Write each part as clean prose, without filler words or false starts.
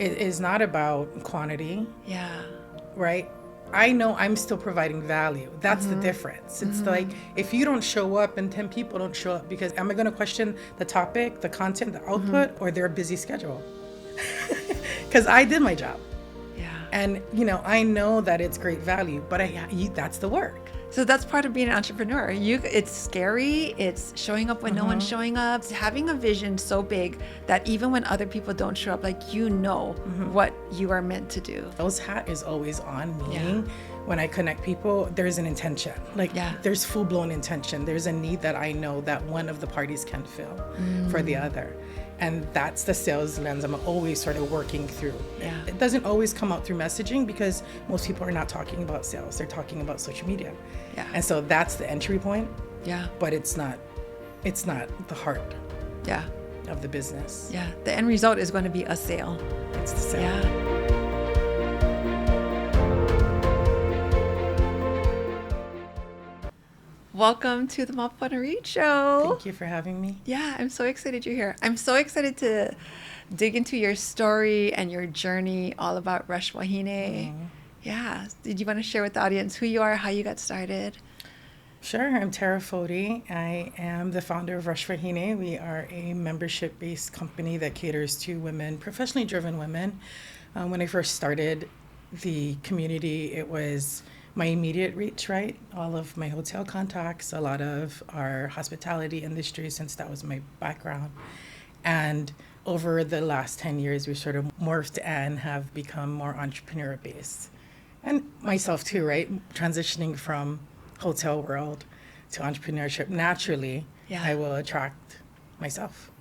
It is not about quantity, Yeah. right? I know I'm still providing value. That's the difference. It's like, if you don't show up and 10 people don't show up, because am I going to question the topic, the content, the output, or their busy schedule? Because I did my job. Yeah. And, I know that it's great value, but that's the work. So that's part of being an entrepreneur. It's scary. It's showing up when no one's showing up. It's having a vision so big that even when other people don't show up, like what you are meant to do. Those hat is always on, meaning Yeah. when I connect people, there's an intention. There's full-blown intention. There's a need that I know that one of the parties can fill for the other. And that's the sales lens I'm always sort of working through. Yeah. It doesn't always come out through messaging because most people are not talking about sales. They're talking about social media. Yeah. And so that's the entry point, Yeah. but it's not the heart Yeah. of the business. Yeah. The end result is going to be a sale. It's the sale. Yeah. Welcome to the Mapana Read Show. Thank you for having me. Yeah, I'm so excited you're here. I'm so excited to dig into your story and your journey all about Rush Wahine. Yeah. Did you want to share with the audience who you are, how you got started? Sure. I'm Terra Foti. I am the founder of Rush Wahine. We are a membership-based company that caters to women, professionally driven women. When I first started the community, it was my immediate reach, right? All of my hotel contacts, a lot of our hospitality industry, since that was my background. And over the last 10 years, we sort of morphed and have become more entrepreneur-based. And myself too, right? Transitioning from hotel world to entrepreneurship, naturally, Yeah. I will attract myself.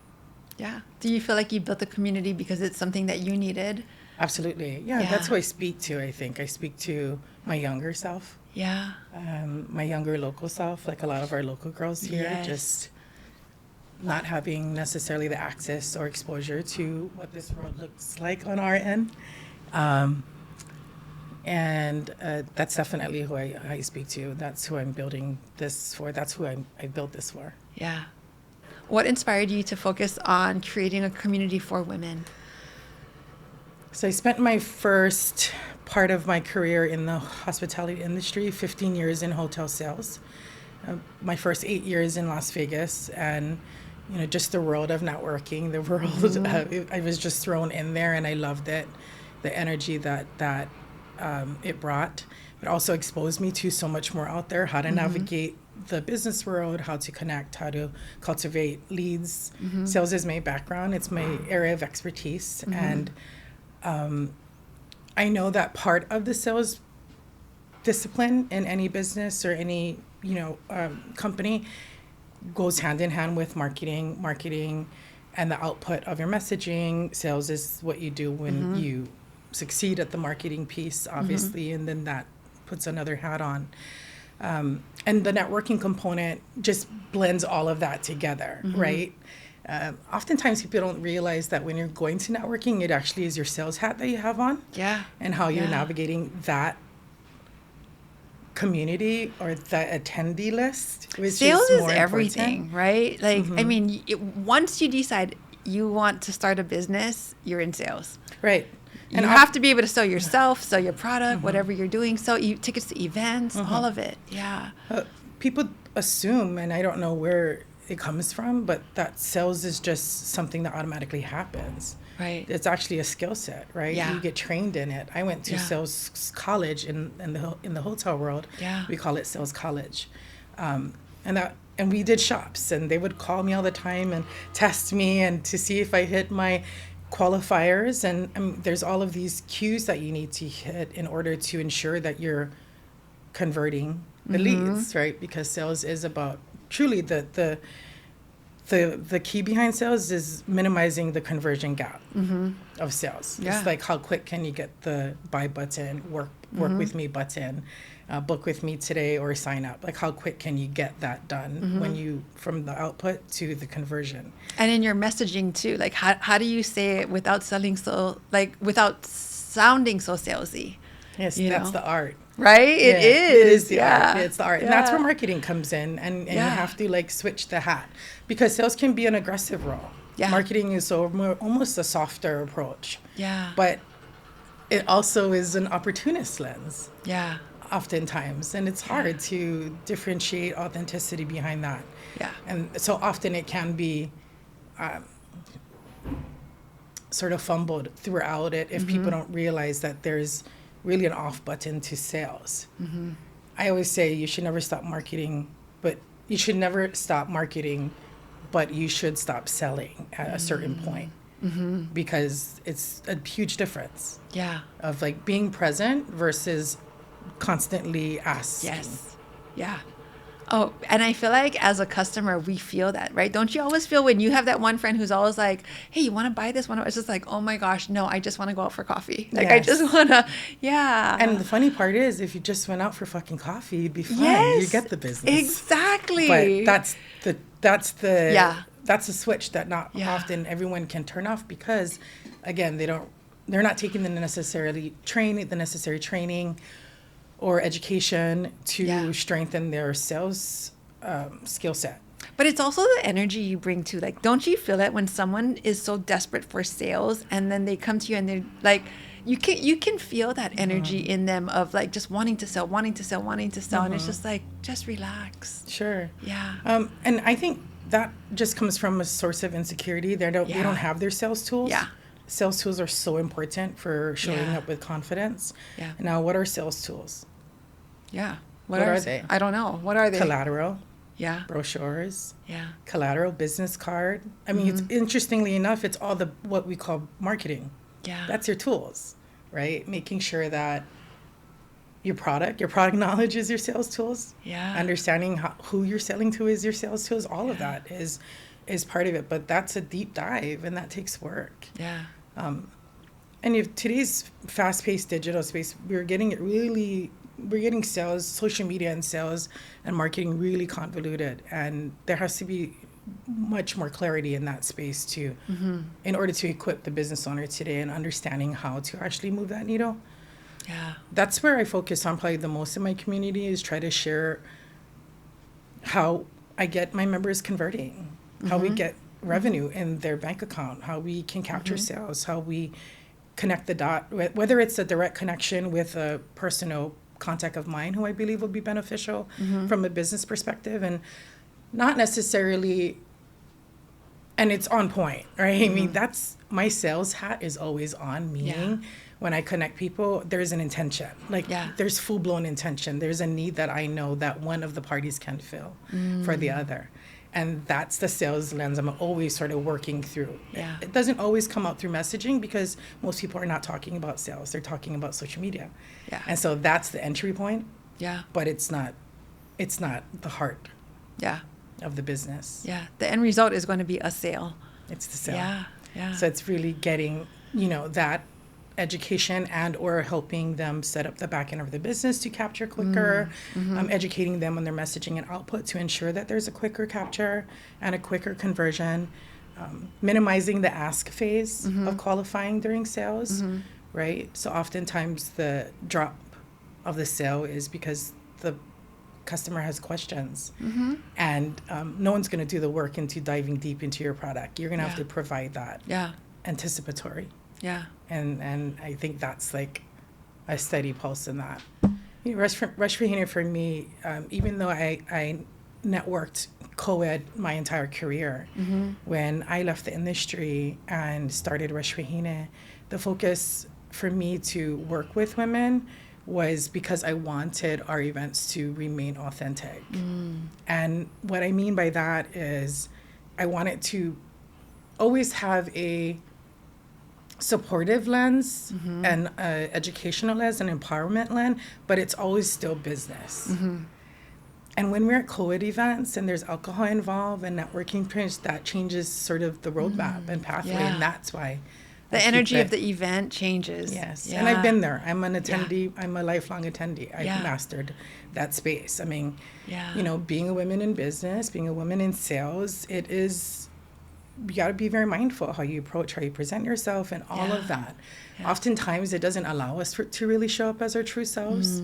Yeah. Do you feel like you built a community because it's something that you needed? Absolutely. Yeah, that's who I speak to, I think. I speak to my younger self, Yeah. my younger local self, like a lot of our local girls here, Yes. just not having necessarily the access or exposure to what this world looks like on our end. And that's definitely who I speak to. That's who I'm building this for. That's who I built this for. Yeah. What inspired you to focus on creating a community for women? So I spent my first part of my career in the hospitality industry, 15 years in hotel sales. My first 8 years in Las Vegas, and just the world of networking, the world. I was just thrown in there, and I loved it. The energy that it brought. It also exposed me to so much more out there: how to navigate the business world, how to connect, how to cultivate leads. Sales is my background; it's my area of expertise, and I know that part of the sales discipline in any business or any company goes hand in hand with marketing and the output of your messaging. Sales is what you do when you succeed at the marketing piece, obviously, and then that puts another hat on. And the networking component just blends all of that together, right? Oftentimes people don't realize that when you're going to networking, it actually is your sales hat that you have on. Yeah. And how you're navigating that community or the attendee list, which Sales is is more everything, important. right? Like, I mean, once you decide you want to start a business, you're in sales. Right. You have to be able to sell yourself, sell your product, whatever you're doing, sell tickets to events, all of it. Yeah. People assume, and I don't know where it comes from, but that sales is just something that automatically happens. Right. It's actually a skill set, right? Yeah. You get trained in it. I went to sales college in the hotel world. Yeah. We call it sales college, and we did shops, and they would call me all the time and test me and to see if I hit my qualifiers, and there's all of these cues that you need to hit in order to ensure that you're converting the leads, right? Because sales is about truly the key behind sales is minimizing the conversion gap of sales. Yeah. It's like, how quick can you get the buy button, work with me button, book with me today, or sign up? Like, how quick can you get that done when you from the output to the conversion? And in your messaging too, like how do you say it without sounding so salesy? Yes, that's the art. Right? Yeah, it is the art. It's the art. Yeah. And that's where marketing comes in. And you have to switch the hat, because sales can be an aggressive role. Yeah. Marketing is so more, almost a softer approach. Yeah. But it also is an opportunist lens Yeah. oftentimes, and it's hard to differentiate authenticity behind that. Yeah. And so often it can be sort of fumbled throughout it if people don't realize that there's really an off button to sales. I always say you should never stop marketing, but you should never stop marketing, but you should stop selling at a certain point, because it's a huge difference Yeah. of like being present versus constantly asking. Yes. Yeah. Oh, and I feel like as a customer, we feel that, right? Don't you always feel when you have that one friend who's always like, hey, you want to buy this one? It's just like, oh my gosh, no, I just want to go out for coffee. Like, I just want to, yeah. And the funny part is, if you just went out for fucking coffee, you'd be fine. Yes, You get the business. exactly. But that's the switch that not Yeah. often everyone can turn off, because again, they're not taking the necessary training or education to strengthen their sales skill set. But it's also the energy you bring too. Like, don't you feel that when someone is so desperate for sales and then they come to you and they're like, you can feel that energy in them of like just wanting to sell. And it's just like, just relax. Sure. Yeah. And I think that just comes from a source of insecurity. They don't have their sales tools. Yeah. Sales tools are so important for showing Yeah. up with confidence. Yeah. Now, what are sales tools? Yeah. What are they? I don't know. What are they? Collateral, Yeah. brochures, Yeah. collateral, business card. I mean, it's interestingly enough, it's all what we call marketing. Yeah. That's your tools, right? Making sure that your product knowledge is your sales tools. Yeah. Understanding who you're selling to is your sales tools. All of that is part of it, but that's a deep dive, and that takes work. Yeah. And if today's fast-paced digital space, we're getting sales, social media and sales and marketing really convoluted, and there has to be much more clarity in that space too, in order to equip the business owner today in understanding how to actually move that needle. Yeah. That's where I focus on probably the most in my community, is try to share how I get my members converting, how we get revenue in their bank account, how we can capture sales, how we connect the dot, whether it's a direct connection with a personal contact of mine who I believe will be beneficial from a business perspective, and not necessarily, and it's on point, right? I mean, that's my sales hat is always on, meaning when I connect people, there's an intention, like there's full-blown intention. There's a need that I know that one of the parties can fill for the other. And that's the sales lens I'm always sort of working through. Yeah. It doesn't always come out through messaging, because most people are not talking about sales. They're talking about social media. Yeah. And so that's the entry point, Yeah. but it's not the heart Yeah. of the business. Yeah. The end result is going to be a sale. It's the sale. Yeah. Yeah. So it's really getting, that education and or helping them set up the back end of the business to capture quicker, educating them on their messaging and output to ensure that there's a quicker capture and a quicker conversion, minimizing the ask phase of qualifying during sales, right? So oftentimes the drop of the sale is because the customer has questions, and no one's going to do the work into diving deep into your product. You're going to have to provide that anticipatory. Yeah. And I think that's like a steady pulse in that. Rush Wahine for me, even though I networked co-ed my entire career, when I left the industry and started Rush Wahine, the focus for me to work with women was because I wanted our events to remain authentic. And what I mean by that is I wanted to always have a supportive lens and educational lens and empowerment lens, but it's always still business. And when we're at co-ed events and there's alcohol involved and networking trips, that changes sort of the roadmap and pathway, and that's why the energy of the event changes. Yes, and I've been there. I'm an attendee. I'm a lifelong attendee. I've mastered that space. I mean, being a woman in business, being a woman in sales, it is, you got to be very mindful how you approach, how you present yourself, and all of that. Oftentimes, it doesn't allow us to really show up as our true selves.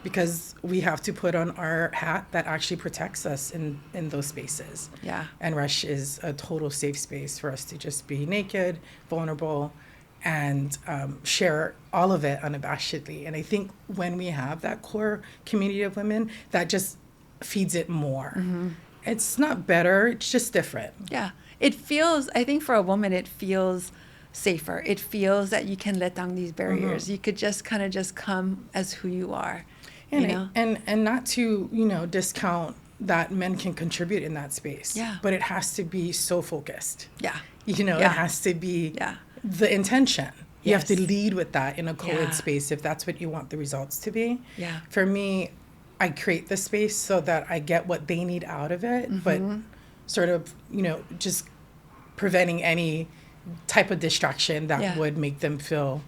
because we have to put on our hat that actually protects us in those spaces. Yeah. And Rush is a total safe space for us to just be naked, vulnerable, and share all of it unabashedly. And I think when we have that core community of women, that just feeds it more. Mm-hmm. It's not better, it's just different. Yeah. It feels, I think for a woman, it feels safer. It feels that you can let down these barriers. Mm-hmm. You could just kind of just come as who you are. And, you know? and not to, discount that men can contribute in that space. Yeah. But it has to be so focused. Yeah. It has to be the intention. You Yes. have to lead with that in a co-ed Yeah. space if that's what you want the results to be. Yeah. For me, I create the space so that I get what they need out of it, Mm-hmm. but sort of, just preventing any type of distraction that would make them feel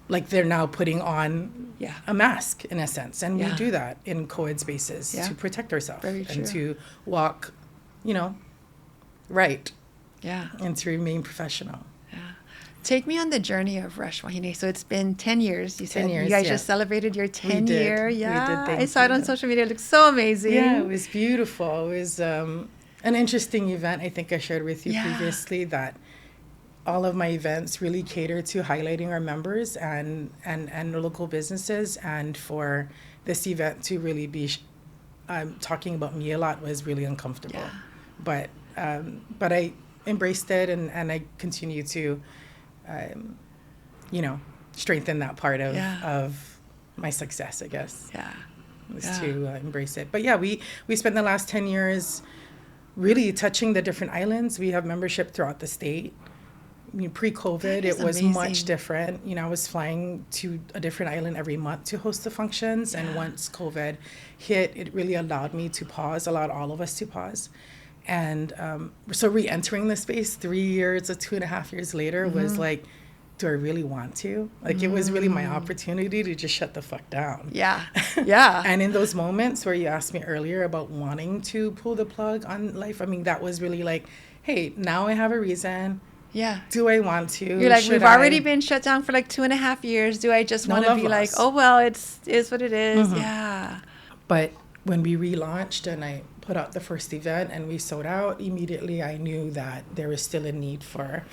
like they're now putting on a mask in a sense. And we do that in co-ed spaces to protect ourselves and to walk, right. Yeah. And to remain professional. Yeah. Take me on the journey of Rush, Wahine. So it's been 10 years. You said 10 years, you guys just celebrated your 10 year. Yeah. We did. I saw it on social media. It looks so amazing. Yeah, it was beautiful. It was an interesting event. I think I shared with you previously that all of my events really cater to highlighting our members and local businesses. And for this event to really be talking about me a lot was really uncomfortable. Yeah. But I embraced it and I continue to, strengthen that part of my success, I guess. Yeah. Was to embrace it. But yeah, we spent the last 10 years really touching the different islands. We have membership throughout the state. Pre-COVID, it was amazing. Much different. I was flying to a different island every month to host the functions. And once COVID hit, it really allowed me to pause, allowed all of us to pause. And so re-entering the space 3 years or 2.5 years later was like, do I really want to? Like, it was really my opportunity to just shut the fuck down. Yeah. Yeah. And in those moments where you asked me earlier about wanting to pull the plug on life, I mean, that was really like, hey, now I have a reason. Yeah. Do I want to? You're like, we've already been shut down for like 2.5 years. Do I just want to be like, oh, well, it is what it is. Mm-hmm. Yeah. But when we relaunched and I put out the first event and we sold out, immediately I knew that there was still a need for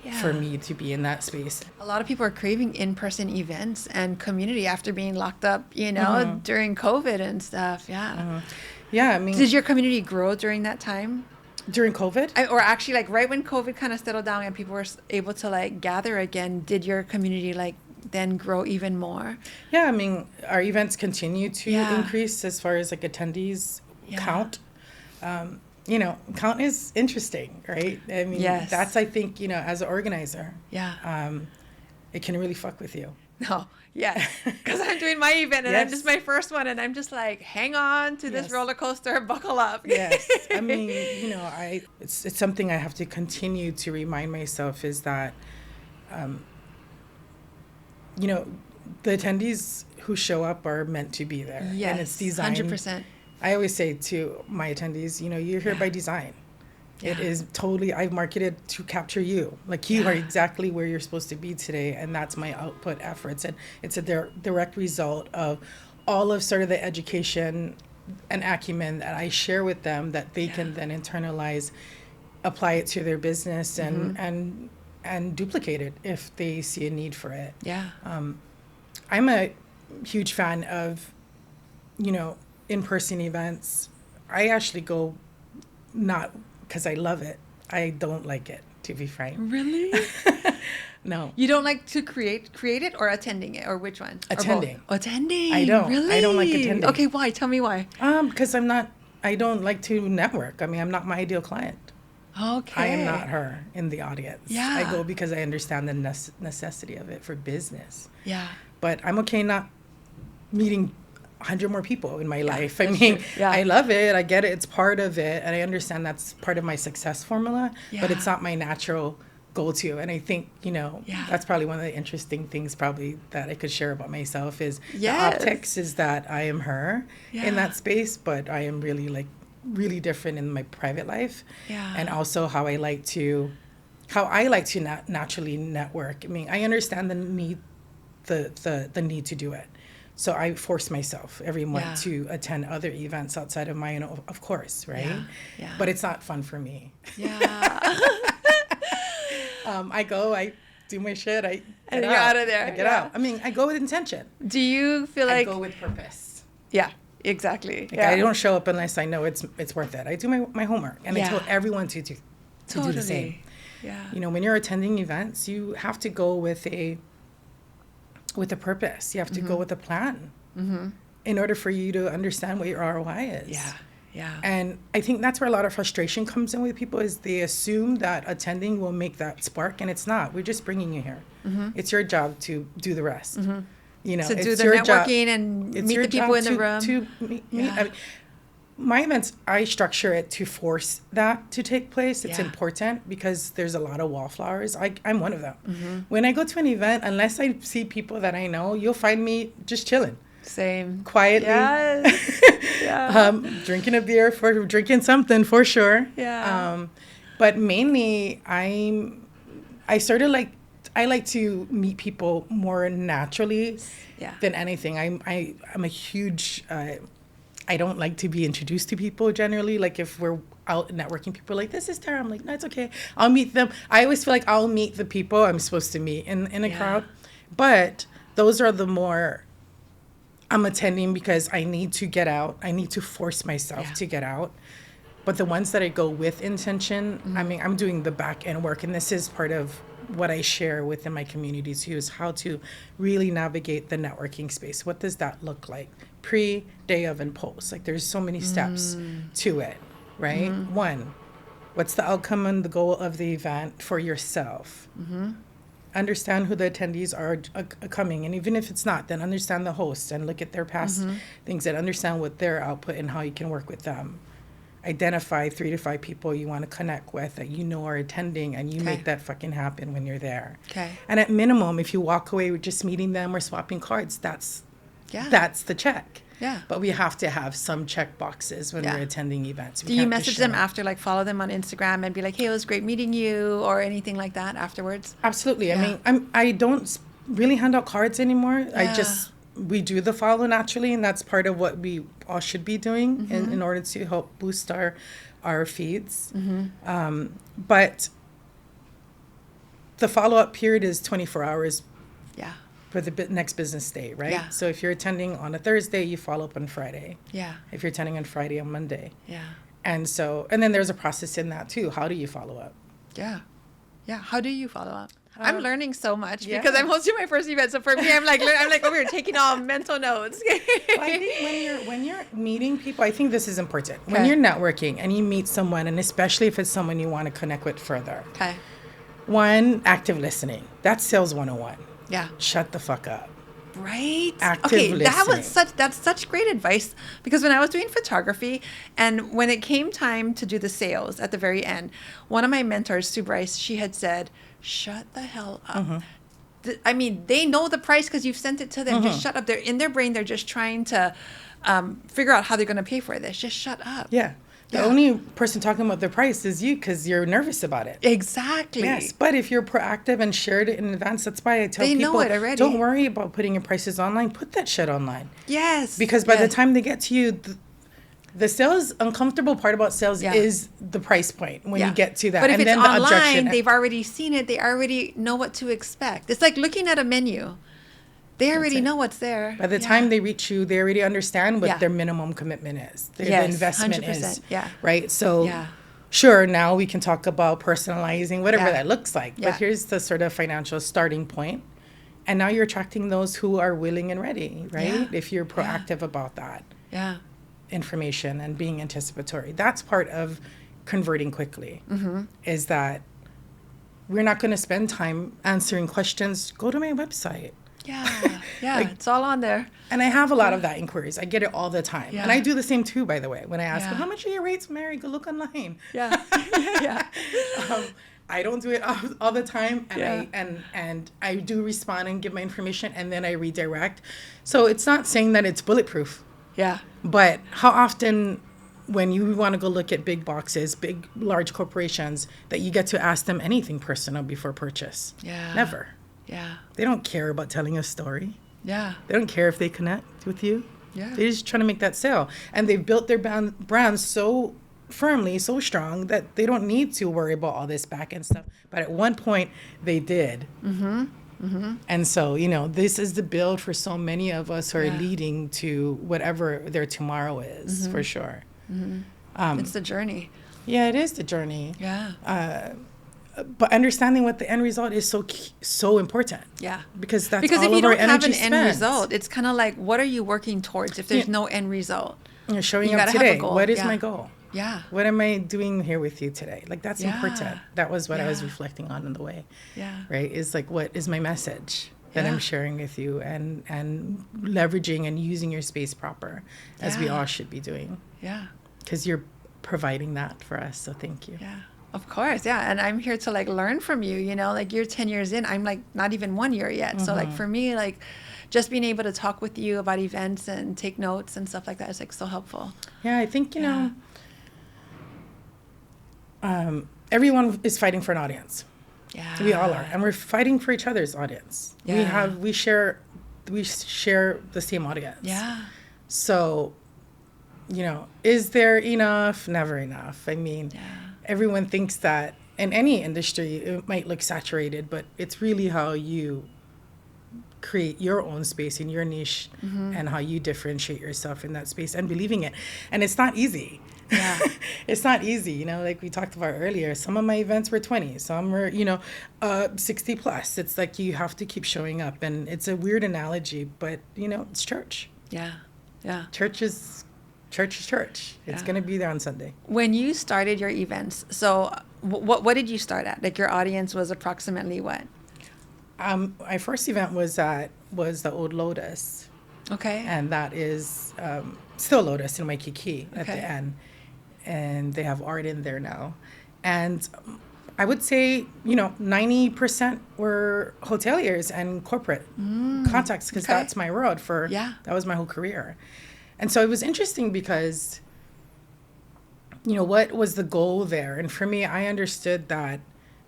me to be in that space. A lot of people are craving in-person events and community after being locked up, during COVID and stuff. Yeah. Mm-hmm. Yeah, I mean... Did your community grow during that time? During COVID? Or actually, like, right when COVID kind of settled down and people were able to, like, gather again, did your community, like, then grow even more? Yeah, I mean, our events continue to increase as far as, like, attendees count. Count is interesting, right? I mean, that's, I think, as an organizer, it can really fuck with you. No, yes, because I'm doing my event and this is my first one, and I'm just like, hang on to this roller coaster, buckle up. Yes, I mean, it's something I have to continue to remind myself is that, the attendees who show up are meant to be there. Yes, and it's designed. 100%. I always say to my attendees, you're here by design. Yeah. It is totally, I've marketed to capture you. Like, you are exactly where you're supposed to be today, and that's my output efforts. And it's a direct result of all of sort of the education and acumen that I share with them that they can then internalize, apply it to their business, and duplicate it if they see a need for it. Yeah. I'm a huge fan of, in-person events. I actually go not because I love it. I don't like it, to be frank. Really? No. You don't like to create it or attending it, or which one? Attending. Attending. I don't. Really? I don't like attending. Okay, why? Tell me why. Because I don't like to network. I mean, I'm not my ideal client. Okay. I am not her in the audience. Yeah. I go because I understand the necessity of it for business. Yeah. But I'm okay not meeting 100 more people in my life. I that's mean, true. Yeah. I love it. I get it. It's part of it. And I understand that's part of my success formula, but it's not my natural go-to. And I think, that's probably one of the interesting things probably that I could share about myself is the optics is that I am her in that space, but I am really different in my private life. Yeah. And also how I like to naturally network. I mean, I understand the need to do it. So I force myself every month Yeah. to attend other events outside of my own, of course, right? Yeah. Yeah. But it's not fun for me. Yeah. I go, I do my shit, I And get you're out. out of there, I get yeah. out. I mean, I go with intention. Do you feel I like go with purpose. Yeah, exactly. Like, I don't show up unless I know it's worth it. I do my homework, and I Yeah. tell everyone to do the same. Yeah. You know, when you're attending events, you have to go with a purpose. You have to go with a plan in order for you to understand what your ROI is. Yeah. Yeah. And I think that's where a lot of frustration comes in with people is they assume that attending will make that spark, and it's not. We're just bringing you here. It's your job to do the rest. You know, to do it's the your networking job. and It's meet your the people job in the room. To meet. Yeah. I mean, my events, I structure it to force that to take place. It's Yeah. important because there's a lot of wallflowers. I'm one of them. When I go to an event, unless I see people that I know, you'll find me just chilling. Same. Quietly. Yes. Yeah. Drinking a beer drinking something for sure. Yeah. But mainly I like to meet people more naturally Yeah. than anything. I'm a huge I don't like to be introduced to people generally. Like if we're out networking, people are like, this is Terra. I'm like, no, it's okay. I'll meet them. I always feel like I'll meet the people I'm supposed to meet in a Yeah. crowd. But those are the more I'm attending because I need to get out. I need to force myself Yeah. to get out. But the ones that I go with intention, I mean, I'm doing the back end work. And this is part of what I share within my community too, is how to really navigate the networking space. What does that look like? Pre, day of, and post. Like there's so many steps to it, right? One, what's the outcome and the goal of the event for yourself? Understand who the attendees are coming, and even if it's not, then understand the host and look at their past things and understand what their output and how you can work with them. Identify 3 to 5 people you want to connect with that you know are attending, and you Okay. make that fucking happen when you're there. Okay. And at minimum, if you walk away with just meeting them or swapping cards, that's the check. Yeah. But we have to have some check boxes when Yeah. we're attending events. We Do you can't just message show them up. after, like follow them on Instagram and be like, hey, it was great meeting you, or anything like that afterwards? Absolutely. Yeah. I mean, I don't really hand out cards anymore. Yeah. We do the follow naturally, and that's part of what we all should be doing in order to help boost our feeds. But the follow-up period is 24 hours Yeah. for the next business day, right? Yeah. So if you're attending on a Thursday, you follow up on Friday. Yeah. If you're attending on Friday, on Monday. Yeah. And then there's a process in that too. How do you follow up? Yeah. Yeah. How do you follow up? I'm learning so much yeah. because I'm hosting my first event. So for me, I'm like over here taking all mental notes. Well, I think when you're meeting people, I think this is important. When Okay. you're networking and you meet someone, and especially if it's someone you want to connect with further. Okay. One, active listening. That's sales 101. Yeah. Shut the fuck up. Right. Active Okay, listening. that's such great advice, because when I was doing photography and when it came time to do the sales at the very end, one of my mentors, Sue Bryce, she had said, shut the hell up. I mean, they know the price because you've sent it to them. Just shut up. They're in their brain. They're just trying to figure out how they're going to pay for this. Just shut up. Yeah. The Yeah. only person talking about the price is you because you're nervous about it. Exactly. Yes, but if you're proactive and shared it in advance, that's why I tell They people, know it already. don't worry about putting your prices online. Put that shit online. Yes. Because by the Yes. time they get to you, the sales, uncomfortable part about sales Yeah. is the price point when Yeah. you get to that. But if and it's then the online, objection. they've already seen it. They already know what to expect. It's like looking at a menu. They already it. know what's there. By the Yeah. time they reach you, they already understand what Yeah. their minimum commitment is, the Yes, investment 100%, is. yeah. Right? So, Yeah. sure, now we can talk about personalizing, whatever Yeah. that looks like. Yeah. But here's the sort of financial starting point. And now you're attracting those who are willing and ready, right? Yeah. If you're proactive about that Yeah. information and being anticipatory. That's part of converting quickly, is that we're not going to spend time answering questions. Go to my website. Yeah. Yeah. Like- it's all on there. And I have a lot of that inquiries. I get it all the time. Yeah. And I do the same too, by the way. When I ask, Yeah. well, how much are your rates, Mary? Go look online. Yeah. Yeah. I don't do it all the time. And Yeah. and I do respond and give my information, and then I redirect. So it's not saying that it's bulletproof. Yeah. But how often when you want to go look at big boxes, large corporations, that you get to ask them anything personal before purchase? Yeah. Never. Yeah. They don't care about telling a story. Yeah. They don't care if they connect with you. Yeah. They're just trying to make that sale. And they've built their brand so firmly, so strong that they don't need to worry about all this back end stuff. But at one point, they did. And so, this is the build for so many of us who are leading to whatever their tomorrow is, for sure. It's the journey. Yeah, it is the journey. Yeah. But understanding what the end result is so important. Yeah. Because that's because all if you of our don't have energy an end result, it's kind of like, what are you working towards if there's no end result? You're showing You up gotta have a today. goal. What is Yeah. my goal? Yeah. What am I doing here with you today? Like, that's important. That was what I was Yeah. reflecting on in the way. Yeah. Right? Is like, what is my message that I'm sharing with you, and leveraging and using your space proper, as we all should be doing. Yeah. Because you're providing that for us. So thank you. Yeah. Of course. Yeah. And I'm here to like learn from you, like you're 10 years in, I'm like not even 1 year yet. So like for me, like just being able to talk with you about events and take notes and stuff like that is like so helpful. Yeah. I think, everyone is fighting for an audience. Yeah. We all are. And we're fighting for each other's audience. Yeah. We share the same audience. Yeah. So, is there enough? Never enough. I mean, everyone thinks that in any industry, it might look saturated, but it's really how you create your own space in your niche and how you differentiate yourself in that space and believing it. And it's not easy. Yeah. It's not easy, like we talked about earlier. Some of my events were 20, some were, 60 plus. It's like you have to keep showing up. And it's a weird analogy, but, it's church. Yeah. Yeah. Church is church. It's going to be there on Sunday. When you started your events, so what did you start at? Like your audience was approximately what? My first event was the Old Lotus. Okay. And that is still Lotus in Waikiki at the Okay. end. And they have art in there now. And I would say, 90% were hoteliers and corporate contacts, because Okay. that's my world that was my whole career. And so it was interesting because, what was the goal there? And for me, I understood that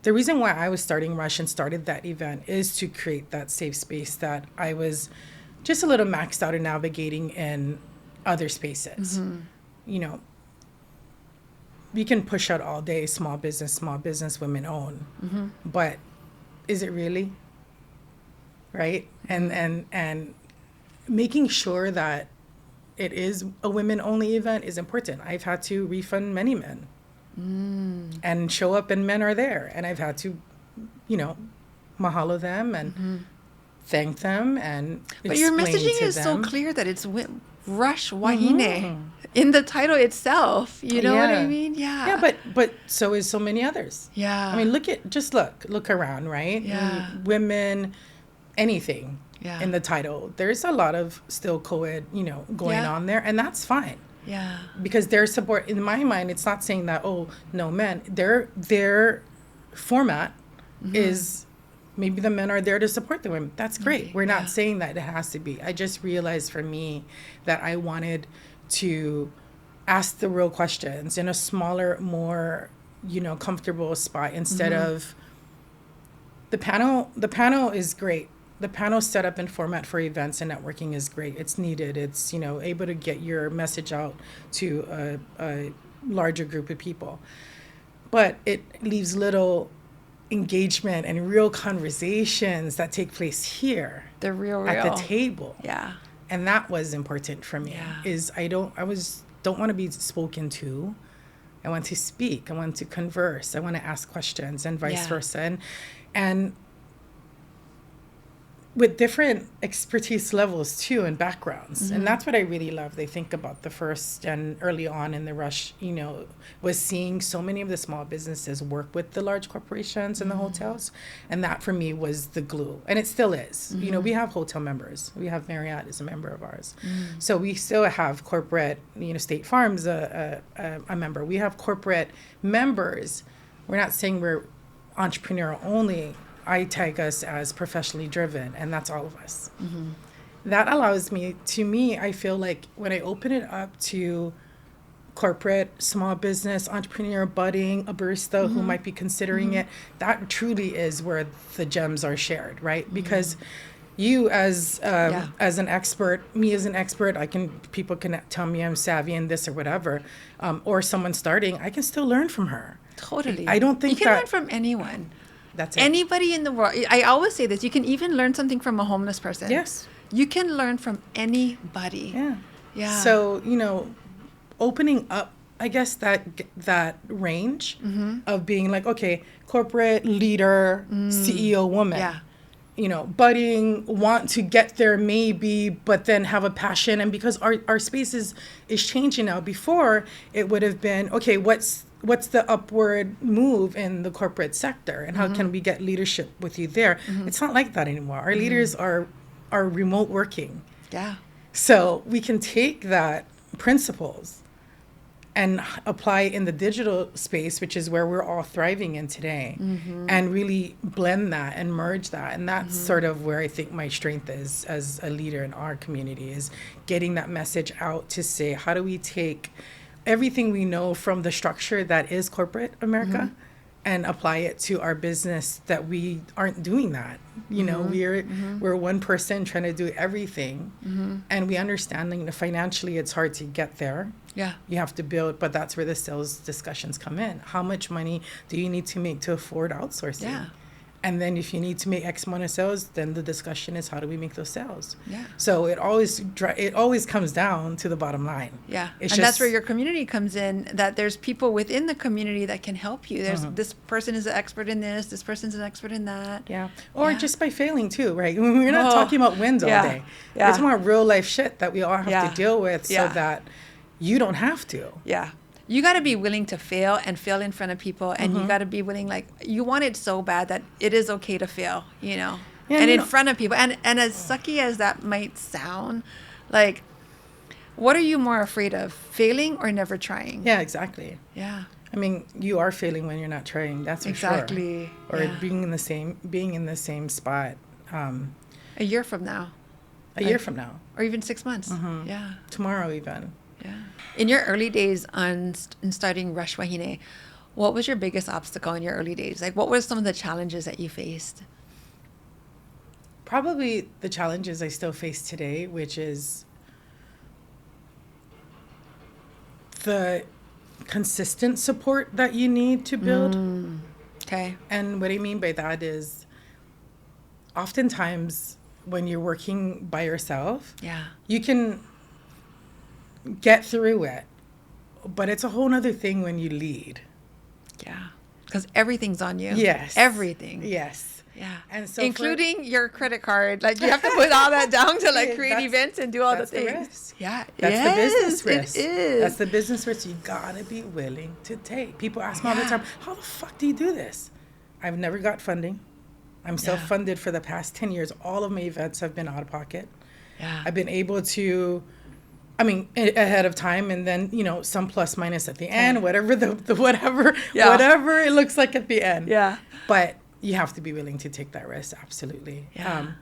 the reason why I was starting Rush and started that event is to create that safe space that I was just a little maxed out in navigating in other spaces. We can push out all day small business, women own. But is it really? Right? And making sure that it is a women-only event is important. I've had to refund many men and show up, and men are there. And I've had to, mahalo them and thank them and But your explain messaging to is so them. clear that it's Rush Wahine in the title itself. You know what I mean? Yeah. Yeah, but so is so many others. Yeah. I mean, look around, right? Yeah. I mean, women, anything in the title. There's a lot of still co-ed, going on there, and that's fine. Yeah. Because their support, in my mind, it's not saying that, oh, no men. Their format is, maybe the men are there to support the women. That's great. Okay. We're not saying that it has to be. I just realized for me that I wanted to ask the real questions in a smaller, more, comfortable spot instead of the panel. The panel is great. The panel setup and format for events and networking is great. It's needed. It's, able to get your message out to a larger group of people. But it leaves little engagement and real conversations that take place here. The real. At the table. Yeah. And that was important for me. Yeah. Is I don't want to be spoken to. I want to speak. I want to converse. I want to ask questions, and vice versa. And with different expertise levels too, and backgrounds. And that's what I really love. They think about the first and early on in the Rush, was seeing so many of the small businesses work with the large corporations and the hotels. And that for me was the glue. And it still is. We have hotel members. We have Marriott as a member of ours. So we still have corporate, State Farm's a member. We have corporate members. We're not saying we're entrepreneur only. I tag us as professionally driven, and that's all of us. That allows me, I feel like when I open it up to corporate, small business, entrepreneur, budding, a barista who might be considering it, that truly is where the gems are shared, right? Because You as an expert, me as an expert, people can tell me I'm savvy in this or whatever, or someone starting, I can still learn from her. Totally. I don't think you can learn from anyone. That's it. Anybody in the world. I always say this. You can even learn something from a homeless person. Yes. You can learn from anybody. Yeah. Yeah. So, opening up, I guess, that range of being like, okay, corporate leader, CEO woman. Yeah. Budding, want to get there maybe, but then have a passion. And because our space is changing now. Before, it would have been, okay, what's the upward move in the corporate sector, and how can we get leadership with you there? It's not like that anymore. Our leaders are remote working. Yeah. So we can take that principles and apply in the digital space, which is where we're all thriving in today, and really blend that and merge that. And that's sort of where I think my strength is as a leader in our community, is getting that message out to say, how do we take everything we know from the structure that is corporate America and apply it to our business, that we aren't doing that. We're one person trying to do everything, and we understand financially it's hard to get there. Yeah. You have to build, but that's where the sales discussions come in. How much money do you need to make to afford outsourcing? Yeah. And then if you need to make X amount of sales, then the discussion is, how do we make those sales? Yeah. So it always comes down to the bottom line. Yeah. It's and that's where your community comes in, that there's people within the community that can help you. There's this person is an expert in this person's an expert in that. Yeah. Or just by failing too, right? We're not talking about wins all day. Yeah. It's more real life shit that we all have to deal with, so Yeah. that you don't have to. Yeah. You got to be willing to fail and fail in front of people. And you got to be willing, you want it so bad that it is okay to fail, Yeah, and in front of people. And as sucky as that might sound, what are you more afraid of, failing or never trying? Yeah, exactly. Yeah. I mean, you are failing when you're not trying. That's for sure. Exactly. Or being in the same spot. A year from now. A year from now. Or even 6 months. Yeah. Tomorrow even. Yeah. In your early days in starting Rush Wahine, what was your biggest obstacle in your early days? What were some of the challenges that you faced? Probably the challenges I still face today, which is the consistent support that you need to build. Okay. And what I mean by that is, oftentimes when you're working by yourself, you can get through it, but it's a whole nother thing when you lead. Yeah. Because everything's on you. Yes. Everything. Yes. Yeah. And so including your credit card. You have to put all that down to create events and do all the things. Risk. Yeah. That's the business risk. It is. That's the business risk you gotta be willing to take. People ask me all the time, how the fuck do you do this? I've never got funding. I'm self-funded for the past 10 years. All of my events have been out of pocket. Yeah. I've been able to, ahead of time, and then, some plus minus at the end, whatever whatever it looks like at the end. Yeah. But you have to be willing to take that risk. Absolutely. Yeah.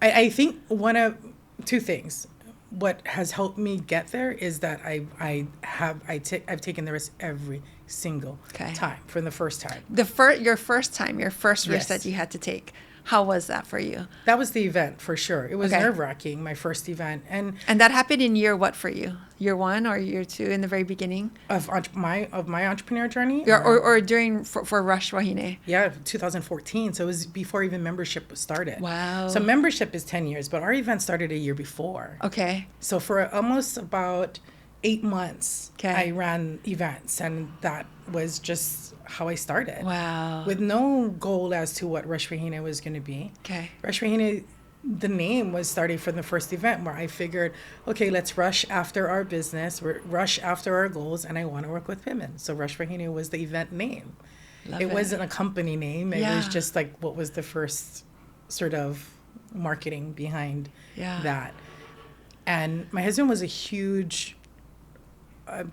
I think one of two things, what has helped me get there is that I've taken the risk every single time from the first time. Your first risk Yes. that you had to take. How was that for you? That was the event for sure. It was nerve-wracking, my first event. And that happened in year what for you? Year 1 or year 2 in the very beginning? Of my entrepreneur journey? Or during for Rush Wahine? Yeah, 2014. So it was before even membership started. Wow. So membership is 10 years, but our event started a year before. Okay. So for almost about 8 months, I ran events, and that was just how I started. Wow. With no goal as to what Rush Wahine was going to be. Okay. Rush Wahine, the name was starting from the first event, where I figured, okay, let's rush after our business, rush after our goals, and I want to work with women. So Rush Wahine was the event name. It wasn't a company name. It was just what was the first sort of marketing behind that. And my husband was a huge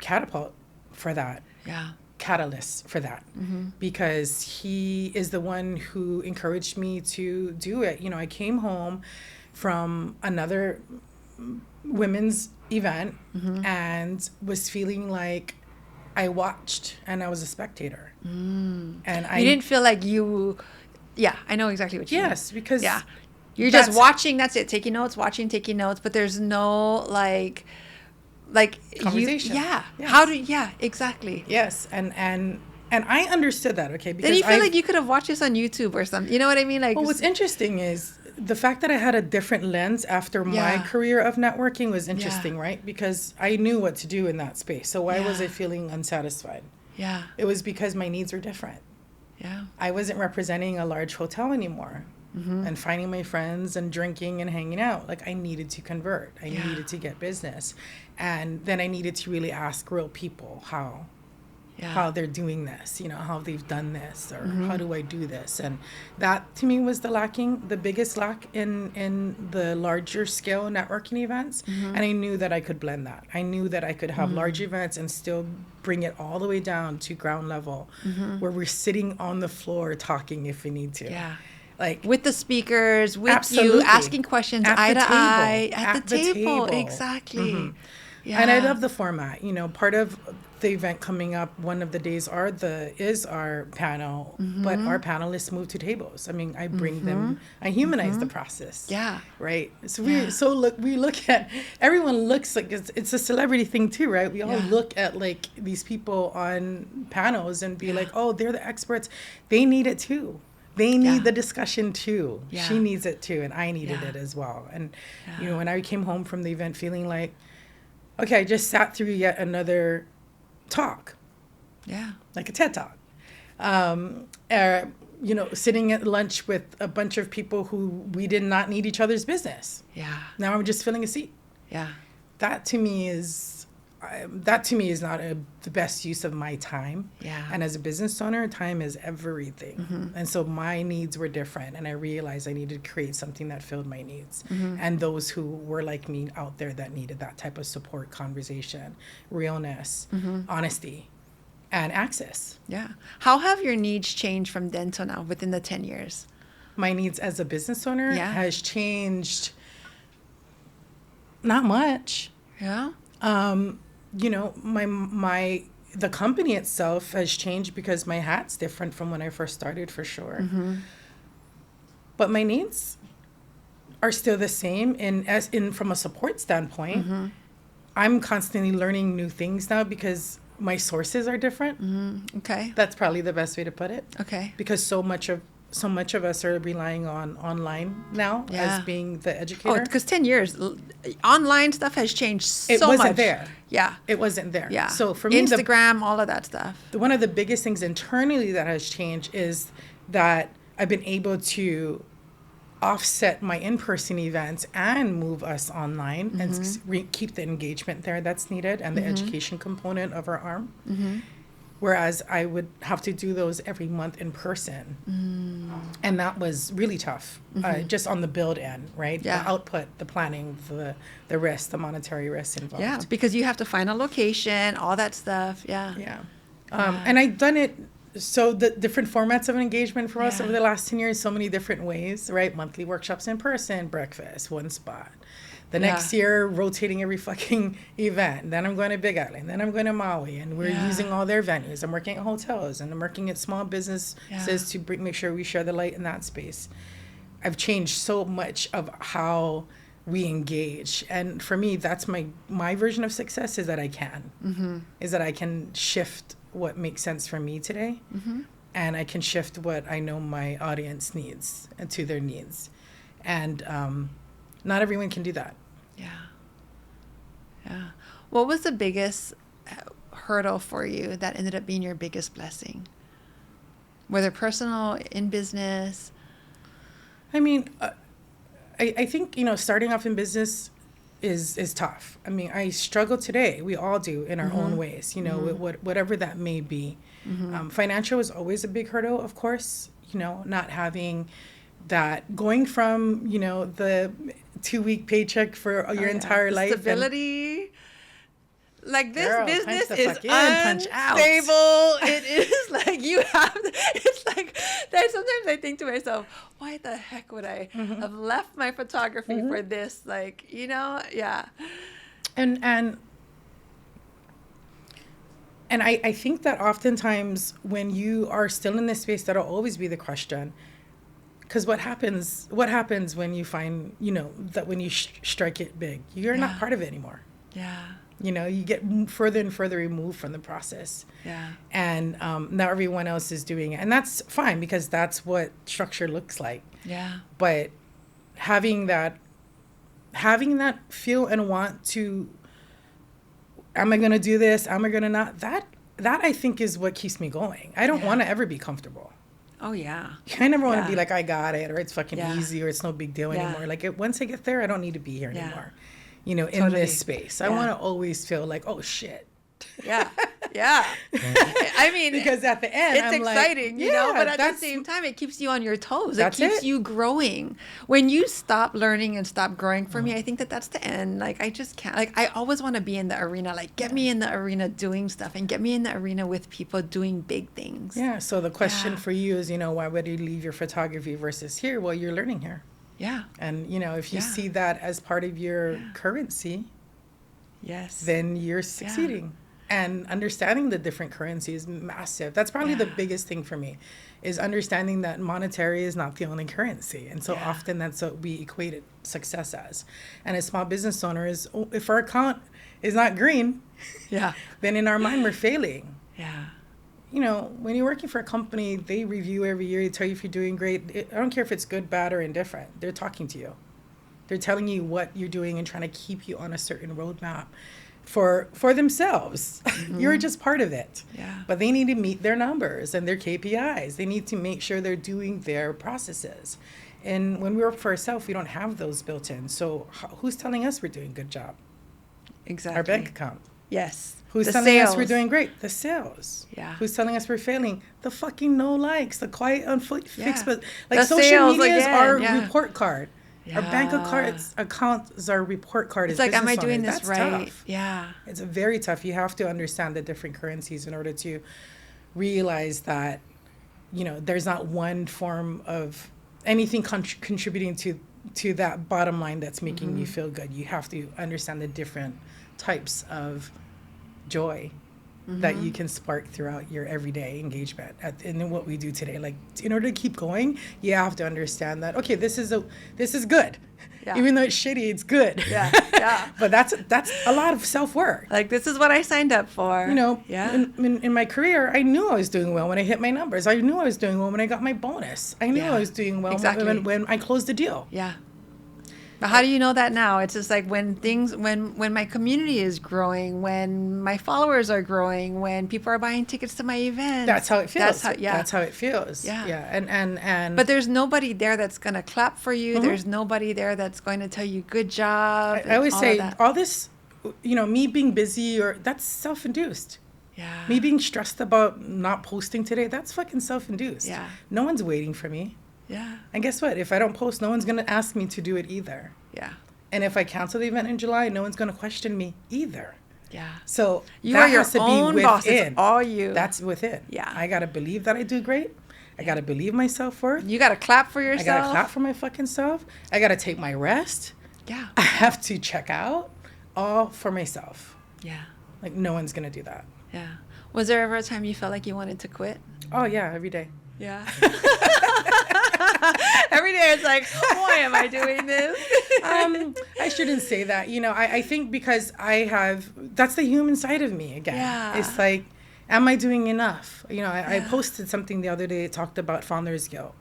catapult for that. Yeah. Catalyst for that, because he is the one who encouraged me to do it. I came home from another women's event and was feeling like I watched and I was a spectator. And you didn't feel like you. Yeah, I know exactly what you mean. Yes, because You're just watching. That's it. Taking notes, watching, taking notes. But there's no like conversation. Yes. Exactly. Yes. And I understood that. Okay. Because then you feel like you could have watched this on YouTube or something. You know what I mean? Like, well, what's interesting is the fact that I had a different lens after my career of networking was interesting, right? Because I knew what to do in that space. So why was I feeling unsatisfied? Yeah. It was because my needs were different. Yeah. I wasn't representing a large hotel anymore. And finding my friends and drinking and hanging out. Like, I needed to convert. I needed to get business. And then I needed to really ask real people how they're doing this, how they've done this, or how do I do this? And that to me was the biggest lack in the larger scale networking events. And I knew that I could blend that. I knew that I could have large events and still bring it all the way down to ground level where we're sitting on the floor talking if we need to. Yeah. Like, with the speakers, with absolutely. you, asking questions eye to eye at the table. Exactly. Yeah. And I love the format. Part of the event coming up, one of the days is our panel, but our panelists move to tables. I mean, I bring them, I humanize the process. Yeah. Right. So we look at, everyone looks like it's a celebrity thing too, right? We all look at like these people on panels and be like, oh, they're the experts. They need it too. They need the discussion too. Yeah. She needs it too, and I needed it as well. And when I came home from the event feeling like, okay, I just sat through yet another talk. Yeah. Like a TED Talk. Sitting at lunch with a bunch of people who we did not need each other's business. Yeah. Now I'm just filling a seat. Yeah. That to me is not the best use of my time. Yeah. And as a business owner, time is everything. And so my needs were different. And I realized I needed to create something that filled my needs. And those who were like me out there that needed that type of support, conversation, realness, honesty, and access. Yeah. How have your needs changed from then to now within the 10 years? My needs as a business owner has changed not much. Yeah. The company itself has changed because my hat's different from when I first started, for sure. But my needs are still the same. From a support standpoint, I'm constantly learning new things now because my sources are different. Okay. That's probably the best way to put it. Okay. Because so much of us are relying on online now as being the educator. Oh, because 10 years, online stuff has changed so much. It wasn't there. Yeah. It wasn't there. Yeah. So for me, Instagram, all of that stuff. One of the biggest things internally that has changed is that I've been able to offset my in-person events and move us online and keep the engagement there that's needed and the education component of our arm. Whereas I would have to do those every month in person. And that was really tough, just on the build end, right? Yeah. The output, the planning, the risk, the monetary risk involved. Yeah, because you have to find a location, all that stuff. Yeah. Yeah. And I've done it, so the different formats of engagement for us over the last 10 years, so many different ways, right? Monthly workshops in person, breakfast, one spot. The next year, rotating every fucking event. Then I'm going to Big Island. Then I'm going to Maui. And we're using all their venues. I'm working at hotels. And I'm working at small businesses to make sure we share the light in that space. I've changed so much of how we engage. And for me, that's my version of success is that I can. Is that I can shift what makes sense for me today. And I can shift what I know my audience needs and to their needs. And not everyone can do that. Yeah. Yeah. What was the biggest hurdle for you that ended up being your biggest blessing? Whether personal, in business? I mean, I think, starting off in business is tough. I mean, I struggle today. We all do in our own ways, whatever that may be. Financial is always a big hurdle, of course, not having that going from, the 2-week paycheck for your entire life. Stability. Like this business is punch out. Unstable. It is like you have, it's like that. Sometimes I think to myself, why the heck would I have left my photography for this? Like, yeah. And I think that oftentimes when you are still in this space, that'll always be the question. Because what happens when you find, that when you strike it big, you're not part of it anymore. Yeah. You get further and further removed from the process. Yeah. And now everyone else is doing it. And that's fine because that's what structure looks like. Yeah. But having that feel and want to, am I going to do this? Am I going to not? That I think is what keeps me going. I don't want to ever be comfortable. Oh, yeah. I never want to be like, I got it, or it's fucking easy, or it's no big deal Yeah. anymore. Like, once I get there, I don't need to be here anymore. In Totally. this space. I want to always feel like, oh, shit. Yeah. Yeah. I mean, because at the end, it's I'm exciting, like, but at the same time, it keeps you on your toes. It That's keeps it. you growing. When you stop learning and stop growing, for me, I think that's the end. Like, I just can't. Like, I always want to be in the arena. Like, get me in the arena doing stuff and get me in the arena with people doing big things. Yeah. So the question for you is, why would you leave your photography versus here? Well, you're learning here. Yeah. And, if you see that as part of your currency, then you're succeeding. And understanding the different currency is massive. That's probably the biggest thing for me, is understanding that monetary is not the only currency. And so often that's what we equated success as. And as small business owners, if our account is not green, then in our mind we're failing. Yeah. When you're working for a company, they review every year. They tell you if you're doing great. I don't care if it's good, bad, or indifferent. They're talking to you. They're telling you what you're doing and trying to keep you on a certain roadmap for themselves. You're just part of it. Yeah. But they need to meet their numbers and their KPIs. They need to make sure they're doing their processes. And when we work for ourselves, we don't have those built in. So who's telling us we're doing a good job? Exactly. Our bank account. Yes. Who's The telling sales. us we're doing great? The sales. Yeah. Who's telling us we're failing? The fucking no likes, the quiet fix. But like The social sales media is again, our report card. Yeah. Our bank account is our report card. It's as like, am I business doing owners. this That's right? tough. Yeah. It's very tough. You have to understand the different currencies in order to realize that, there's not one form of anything contributing to that bottom line that's making you feel good. You have to understand the different types of joy that you can spark throughout your everyday engagement in what we do today. Like, in order to keep going, you have to understand that, okay, this is good. Yeah. Even though it's shitty, it's good. Yeah. But that's a lot of self-work. Like, this is what I signed up for. In my career, I knew I was doing well when I hit my numbers. I knew I was doing well when I got my bonus. I knew I was doing well when I closed the deal. Yeah. But how do you know that now? It's just like when my community is growing, when my followers are growing, when people are buying tickets to my events. That's how it feels. That's how it feels. Yeah. Yeah. And but there's nobody there that's going to clap for you. There's nobody there that's going to tell you good job. I always say all this, me being busy, that's self-induced. Yeah. Me being stressed about not posting today, that's fucking self-induced. Yeah. No one's waiting for me. Yeah. And guess what? If I don't post, no one's going to ask me to do it either. Yeah. And if I cancel the event in July, no one's going to question me either. Yeah. So you that are your has to own be boss. within. It's all you. That's within. Yeah. I got to believe that I do great. I got to believe my self-worth. You got to clap for yourself. I got to clap for my fucking self. I got to take my rest. Yeah. I have to check out all for myself. Yeah. Like, no one's going to do that. Yeah. Was there ever a time you felt like you wanted to quit? Oh, yeah, every day. Yeah. Every day it's like, why am I doing this? I shouldn't say that. I think because that's the human side of me again. Yeah. It's like, am I doing enough? I posted something the other day that talked about founder's guilt.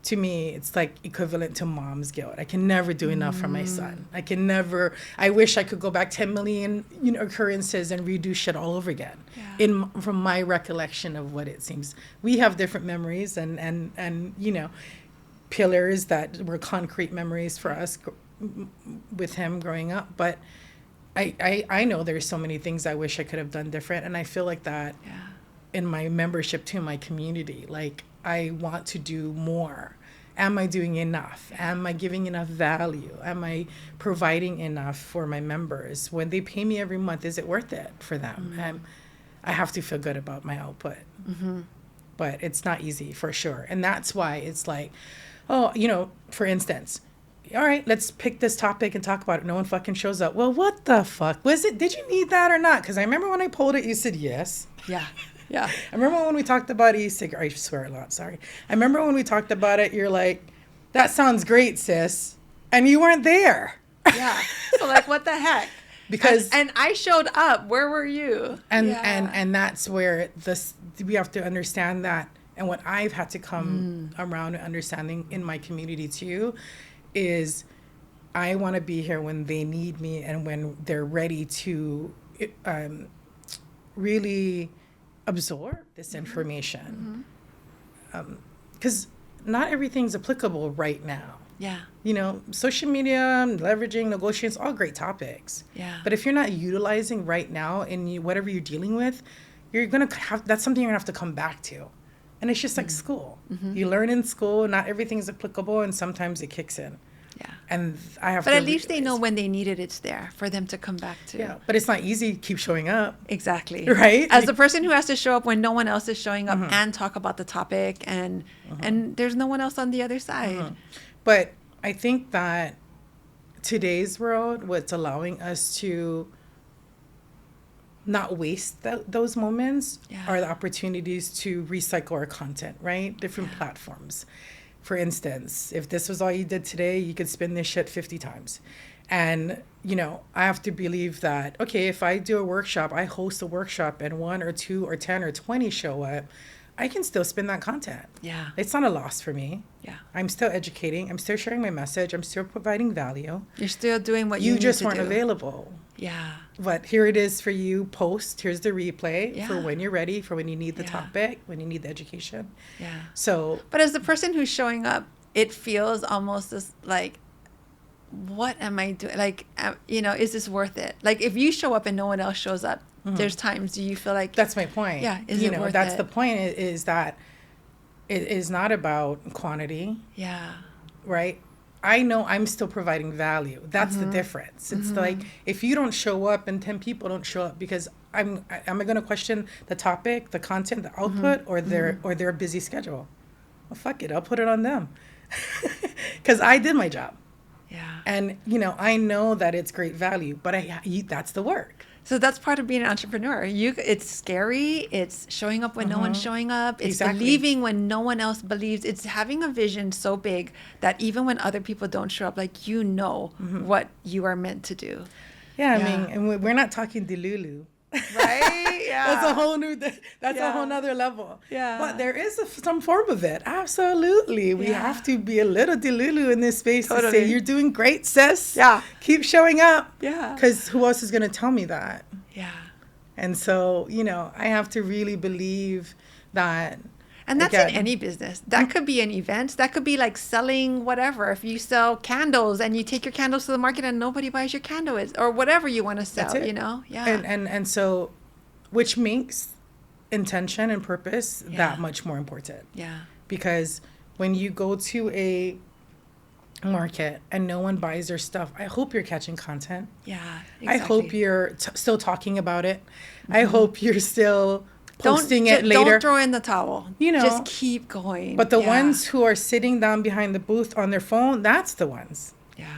To me, it's like equivalent to mom's guilt. I can never do enough for my son. I wish I could go back 10 million, occurrences and redo shit all over again. Yeah. From my recollection of what it seems. We have different memories and pillars that were concrete memories for us with him growing up. But I know there's so many things I wish I could have done different. And I feel like that in my membership to my community. Like, I want to do more. Am I doing enough? Am I giving enough value? Am I providing enough for my members? When they pay me every month, is it worth it for them? Mm-hmm. I have to feel good about my output. Mm-hmm. But it's not easy, for sure. And that's why it's like, for instance, all right, let's pick this topic and talk about it. No one fucking shows up. Well, what the fuck? Did you need that or not? Because I remember when I pulled it, you said yes. Yeah. Yeah. I remember when we talked about e-cigarette. I swear a lot, sorry. I remember when we talked about it, you're like, that sounds great, sis. And you weren't there. Yeah. So like, what the heck? Because and I showed up. Where were you? And that's where we have to understand that. And what I've had to come around to understanding in my community too is I want to be here when they need me and when they're ready to really absorb this information. Because not everything's applicable right now. Yeah. You know, social media, leveraging, negotiations, all great topics. Yeah. But if you're not utilizing right now in whatever you're dealing with, you're going to have, that's something you're going to have to come back to. And it's just like school. You learn in school, not everything's applicable, and sometimes it kicks in. Yeah. And I have but to at least they realize. know when they need it, it's there for them to come back to. Yeah, but it's not easy to keep showing up. Exactly. Right? As the person who has to show up when no one else is showing up and talk about the topic, and there's no one else on the other side. But I think that today's world, what's allowing us to not waste those moments are the opportunities to recycle our content, right? Different platforms. For instance, if this was all you did today, you could spin this shit 50 times. And, you know, I have to believe that, okay, if I do a workshop, I host a workshop and 1 or 2 or 10 or 20 show up, I can still spin that content. Yeah. It's not a loss for me. Yeah. I'm still educating. I'm still sharing my message. I'm still providing value. You're still doing what you need just to weren't do. available. Yeah. But here it is for you, post. Here's the replay for Yeah. when you're ready, for when you need the topic, when you need the education. Yeah. So, But as the person who's showing up, it feels almost as like, what am I doing? Like, you know, is this worth it? Like, if you show up and no one else shows up, there's times, do you feel like... that's my point. Yeah, is you it know, worth that's it? the point is that it is not about quantity, Yeah. right? I know I'm still providing value. That's the difference. It's like, if you don't show up and 10 people don't show up because am I going to question the topic, the content, the output, or their busy schedule? Well, fuck it. I'll put it on them. Because I did my job. Yeah. And, you know, I know that it's great value, but that's the work. So that's part of being an entrepreneur. It's scary. It's showing up when no one's showing up. It's believing when no one else believes. It's having a vision so big that even when other people don't show up, like, you know what you are meant to do. Yeah, I mean, and we're not talking Delulu. Right? Yeah. That's a whole a whole nother level. Yeah. But there is some form of it. Absolutely. We have to be a little Delulu in this space to say, you're doing great, sis. Yeah. Keep showing up. Yeah. Because who else is going to tell me that? Yeah. And so, you know, I have to really believe that. And that's in any business. That could be an event. That could be like selling whatever. If you sell candles and you take your candles to the market and nobody buys your candles or whatever you want to sell, you know? Yeah. And so, which makes intention and purpose that much more important. Yeah. Because when you go to a market and no one buys your stuff, I hope you're catching content. Yeah. Exactly. I hope you're still talking about it. I hope you're still posting it later. Don't throw in the towel. You know, just keep going. But the ones who are sitting down behind the booth on their phone, that's the ones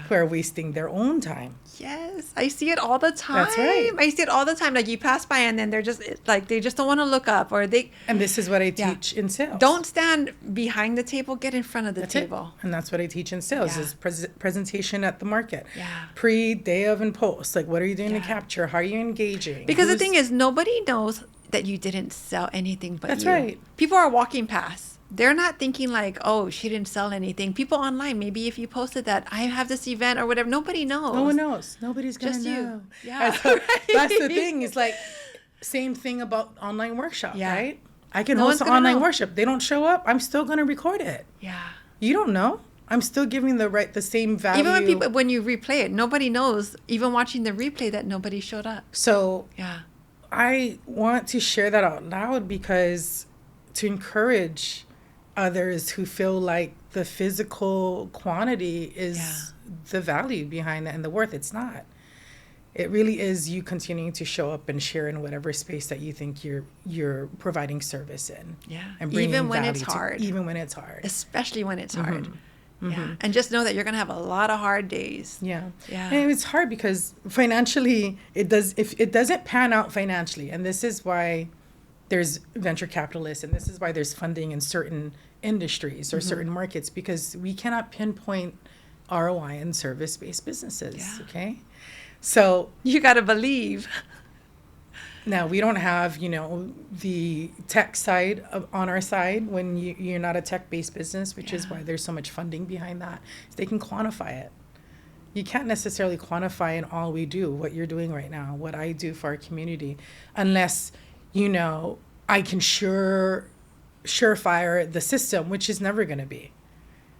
who are wasting their own time. Yes, I see it all the time. That's right. I see it all the time. Like, you pass by and then they're just like, they just don't want to look up, or they. And this is what I teach in sales. Don't stand behind the table. Get in front of the table. And that's what I teach in sales is presentation at the market. Yeah. Pre, day of, and post. Like, what are you doing to capture? How are you engaging? Because the thing is, nobody knows that you didn't sell anything but That's you. right. People are walking past. They're not thinking like, oh, she didn't sell anything. People online, maybe if you posted that, I have this event or whatever, nobody knows. No one knows. Nobody's going to know. You. Yeah. That's the thing. It's like, same thing about online workshop, right? I can host an online workshop. They don't show up. I'm still going to record it. Yeah. You don't know. I'm still giving the same value. Even when you replay it, nobody knows, even watching the replay, that nobody showed up. So I want to share that out loud because to encourage others who feel like the physical quantity is the value behind that and the worth. It's not. It really is you continuing to show up and share in whatever space that you think you're providing service in. Yeah. And even when it's hard. Even when it's hard. Especially when it's hard. Yeah. And just know that you're going to have a lot of hard days. Yeah. Yeah. And it's hard because financially if it doesn't pan out financially, and this is why there's venture capitalists, and this is why there's funding in certain industries or Mm-hmm. certain markets, because we cannot pinpoint ROI in service-based businesses. Yeah. Okay, so You got to believe. now we don't have, the tech side on our side when you're not a tech-based business, which is Yeah. why there's so much funding behind that. They can quantify it. You can't necessarily quantify in all we do, what you're doing right now, what I do for our community, unless, I can surefire the system, which is never going to be.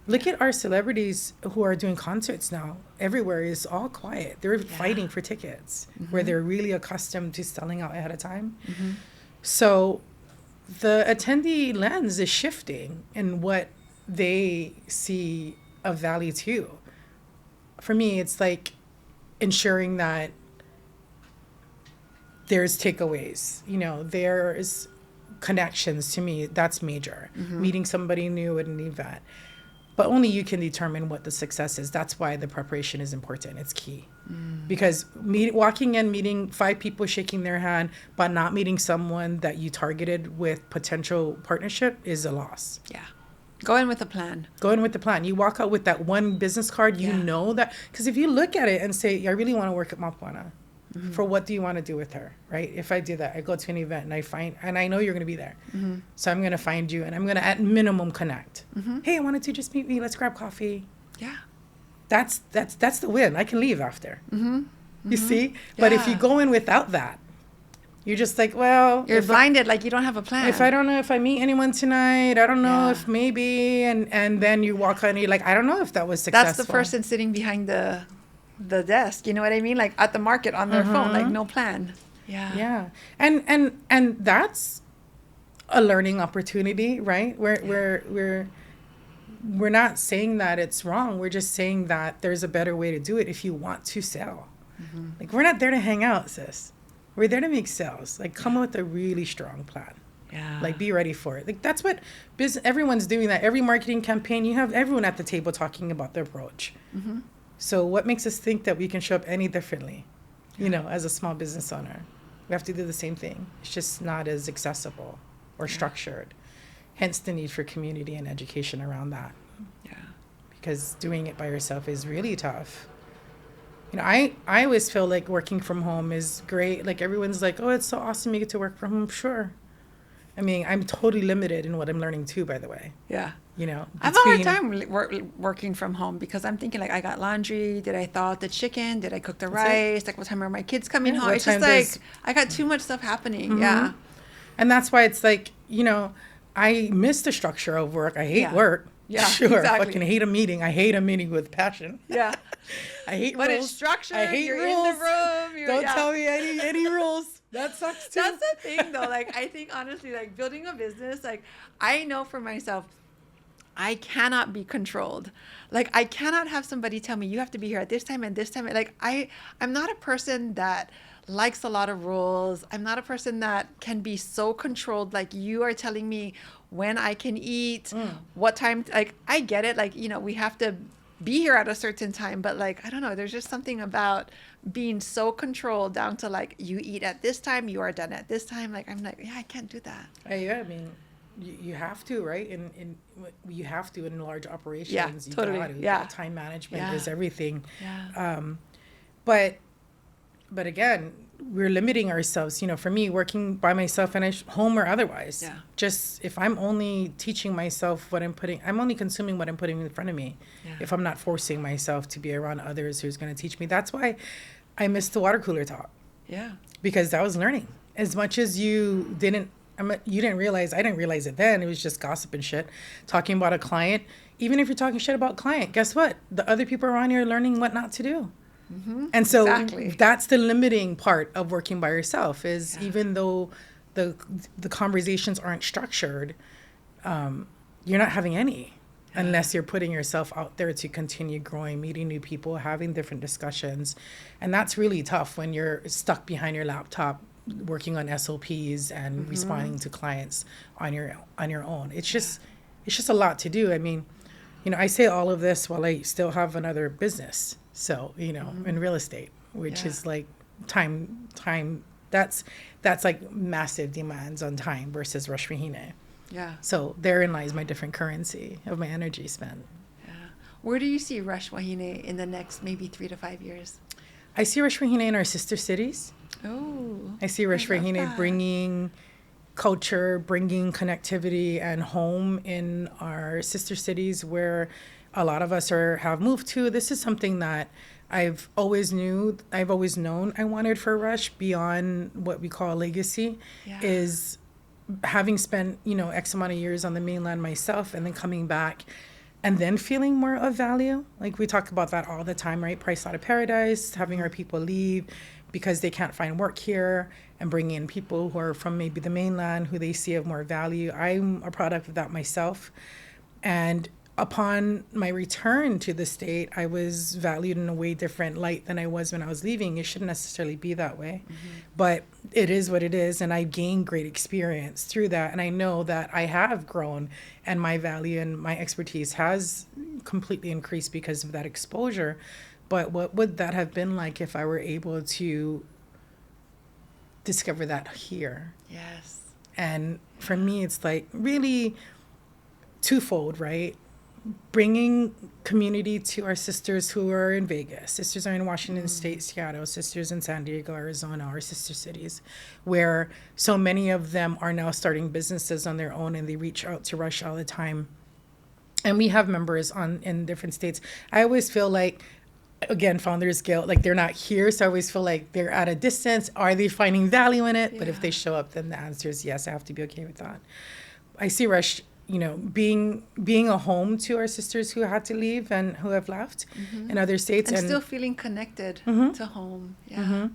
Look at our celebrities who are doing concerts now. Everywhere is all quiet. They're fighting for tickets where they're really accustomed to selling out ahead of time. Mm-hmm. So the attendee lens is shifting in what they see of value too. For me, it's like ensuring that there's takeaways, there's connections. To me, that's major. Meeting somebody new at an event. But only you can determine what the success is. That's why the preparation is important. It's key. Because walking in, meeting 5 people, shaking their hand, but not meeting someone that you targeted with potential partnership is a loss. Yeah. Go in with a plan. Go in with the plan. You walk out with that one business card, you know that. Because if you look at it and say, I really want to work at Mapuana, for what do you want to do with her, right? If I do that, I go to an event and I know you're going to be there. So I'm going to find you and I'm going to at minimum connect. Hey, I wanted to just meet me. Let's grab coffee. Yeah. That's the win. I can leave after. You see? But if you Yeah. go in without that, you're just like, well, You're blinded, like you don't have a plan. if I don't know if I meet anyone tonight, I don't know Yeah. if maybe, and then you walk on and you're like, I don't know if that was successful. That's the person sitting behind the desk. You know what I mean? Like at the market on their phone, like no plan. Yeah. Yeah. And that's a learning opportunity, right? We're not saying that it's wrong. We're just saying that there's a better way to do it if you want to sell. Like, we're not there to hang out, sis. We're there to make sales. Like, come up with a really strong plan. Yeah. Like, be ready for it. Like, that's what everyone's doing that. Every marketing campaign, you have everyone at the table talking about their approach. So what makes us think that we can show up any differently, as a small business owner? We have to do the same thing. It's just not as accessible or structured. Hence the need for community and education around that. Yeah. Because doing it by yourself is really tough. I always feel like working from home is great. Like, everyone's like, oh, it's so awesome you get to work from home. Sure. I mean, I'm totally limited in what I'm learning too, by the way. Yeah. I have a hard time working from home because I'm thinking, like, I got laundry. Did I thaw out the chicken? Did I cook the rice? Like, what time are my kids coming home? It's just like, I got too much stuff happening. Yeah. And that's why it's like, I miss the structure of work. I hate work. Yeah, sure. exactly. Fucking hate a meeting. I hate a meeting with passion. Yeah. I hate But rules. it's structured. I hate you're rules. in the room. Don't tell me any rules. That sucks too. That's the thing, though. Like, I think, honestly, like, building a business, like, I know for myself, I cannot be controlled. Like, I cannot have somebody tell me, you have to be here at this time and this time. Like, I'm not a person that likes a lot of rules. I'm not a person that can be so controlled. Like, you are telling me when I can eat, what time. Like, I get it. Like, we have to be here at a certain time. But, like, I don't know. There's just something about being so controlled down to, like, you eat at this time, you are done at this time. Like, I'm like, yeah, I can't do that. Yeah, I mean, you have to, right? You have to in large operations. Yeah, you totally. gotta. Yeah. Time management Yeah. is everything. Yeah. But again, we're limiting ourselves. For me, working by myself and home or otherwise. Yeah. Just if I'm only teaching myself I'm only consuming what I'm putting in front of me. Yeah. If I'm not forcing myself to be around others who's going to teach me. That's why I missed the water cooler talk. Yeah. Because I was learning. As much as you didn't realize, I didn't realize it then. It was just gossip and shit. Talking about a client. Even if you're talking shit about client, guess what? The other people around you are learning what not to do. And so Exactly. that's the limiting part of working by yourself is even though the conversations aren't structured, you're not having any unless you're putting yourself out there to continue growing, meeting new people, having different discussions. And that's really tough when you're stuck behind your laptop working on SOPs and responding to clients on your own. It's just a lot to do. I mean, I say all of this while I still have another business. So, in real estate, which is like time That's like massive demands on time versus Rosh Wahine. Yeah. So therein lies my different currency of my energy spent. Yeah. Where do you see Rosh Wahine in the next maybe 3 to 5 years? I see Rosh Wahine in our sister cities. Oh. I see Rosh love Wahine that. bringing culture, bringing connectivity and home in our sister cities where a lot of us have moved to. This is something that I've always known I wanted for Rush beyond what we call legacy. Yeah. Is having spent, X amount of years on the mainland myself and then coming back and then feeling more of value. Like we talk about that all the time, right? Price out of paradise, having our people leave because they can't find work here and bring in people who are from maybe the mainland who they see of more value. I'm a product of that myself. And upon my return to the state, I was valued in a way different light than I was when I was leaving. It shouldn't necessarily be that way, but it is what it is. And I gained great experience through that. And I know that I have grown and my value and my expertise has completely increased because of that exposure. But what would that have been like if I were able to discover that here? Yes. And for me, it's like really twofold, right? Bringing community to our sisters who are in Vegas. Sisters are in Washington State, Seattle, sisters in San Diego, Arizona, our sister cities, where so many of them are now starting businesses on their own and they reach out to Rush all the time. And we have members in different states. I always feel like, again, founder's guilt, like they're not here. So I always feel like they're at a distance. Are they finding value in it? Yeah. But if they show up, then the answer is yes, I have to be okay with that. I see Rush, being a home to our sisters who had to leave and who have left in other states. And still feeling connected to home. Yeah.